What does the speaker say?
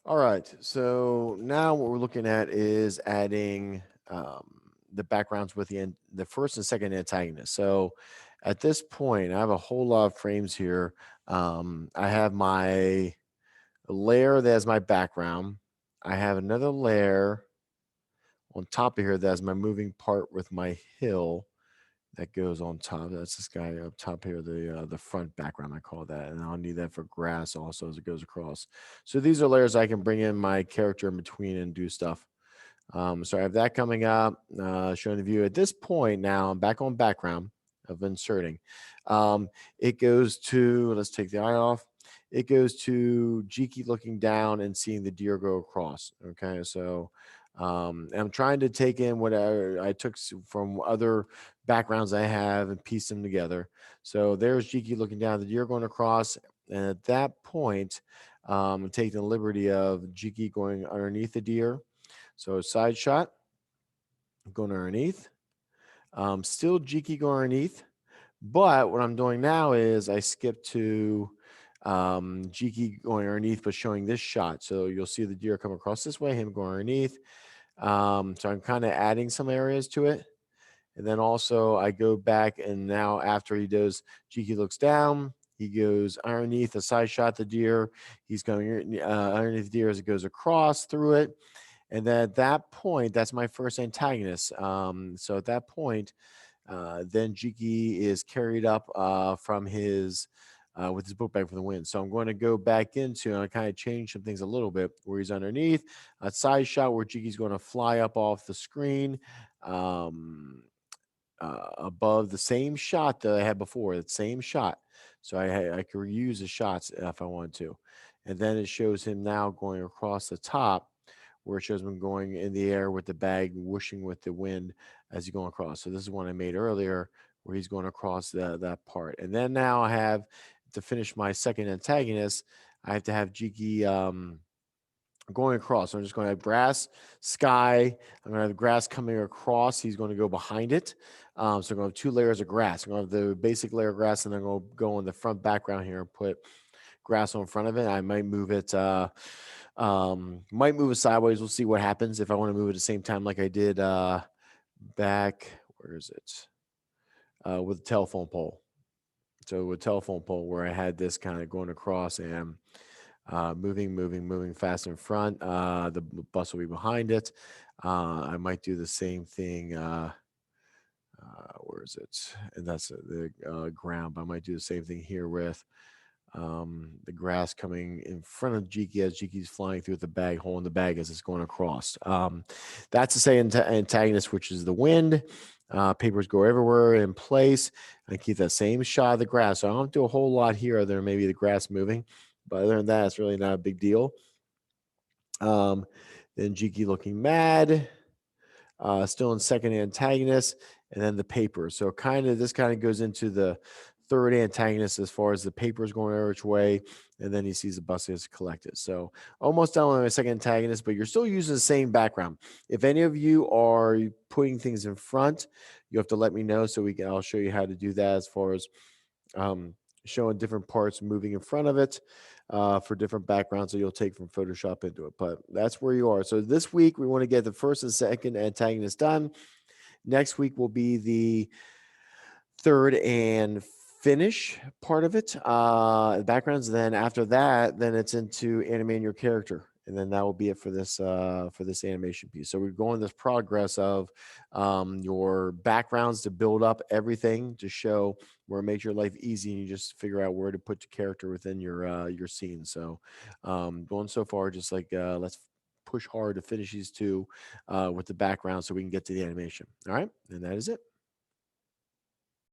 All right. So now what we're looking at is adding the backgrounds with the first and second antagonist. So at this point, I have a whole lot of frames here. I have my layer that's my background. I have another layer on top of here that's my moving part with my hill that goes on top. That's this guy up top here, the front background, I call that, and I'll need that for grass also as it goes across. So these are layers I can bring in my character in between and do stuff. So I have that coming up, showing the view. At this point now, I'm back on background of inserting. It goes to, let's take the eye off. It goes to Jiki looking down and seeing the deer go across. Okay, so I'm trying to take in what I took from other backgrounds I have and piece them together. So there's Jiki looking down, the deer going across. And at that point, I'm taking the liberty of Jiki going underneath the deer, so side shot, going underneath. Still Jiki going underneath. But what I'm doing now is I skip to Jiki going underneath, but showing this shot. So you'll see the deer come across this way, him going underneath. So I'm kind of adding some areas to it. And then also I go back and now after he does, Jiki looks down. He goes underneath a side shot the deer. He's going underneath the deer as it goes across through it. And then at that point, that's my first antagonist. So at that point, then Jiki is carried up from his with his book bag from the wind. So I'm going to go back into and I kind of change some things a little bit where he's underneath a side shot where Jiki's going to fly up off the screen. Above the same shot that I had before, that same shot. So I could reuse the shots if I want to. And then it shows him now going across the top where it shows him going in the air with the bag whooshing with the wind as he's going across. So this is one I made earlier where he's going across that part. And then now I have to finish my second antagonist, I have to have Jiki going across. So I'm just going to have grass, sky. I'm going to have grass coming across. He's going to go behind it. So I'm going to have two layers of grass. I'm going to have the basic layer of grass, and then I'm going to go in the front background here and put grass on front of it. I might move it. Might move it sideways. We'll see what happens if I want to move it at the same time, like I did back. Where is it? With the telephone pole. So with telephone pole, where I had this kind of going across and moving fast in front. The bus will be behind it. I might do the same thing. Where is it? And that's the ground. But I might do the same thing here with the grass coming in front of Jiki as Jiki's flying through the bag, holding the bag as it's going across. That's to say antagonist, which is the wind. Papers go everywhere in place. I keep that same shot of the grass. So I don't do a whole lot here other than maybe the grass moving. But other than that, it's really not a big deal. Um, then Jiki looking mad, still in second antagonist, and then the paper. So this kind of goes into the third antagonist as far as the papers going every which way, and then he sees the bus is collected. So almost done with my second antagonist, but you're still using the same background. If any of you are putting things in front, you have to let me know so I'll show you how to do that as far as um, showing different parts moving in front of it for different backgrounds that you'll take from Photoshop into it. But that's where you are. So this week we want to get the first and second antagonist done. Next week will be the third and finish part of it, backgrounds. Then after that, then it's into animating your character, and then that will be it for this animation piece. So we're going this progress of your backgrounds to build up everything to show where it makes your life easy, and you just figure out where to put the character within your scene. So going so far, just like let's push hard to finish these two with the background so we can get to the animation. All right, and that is it.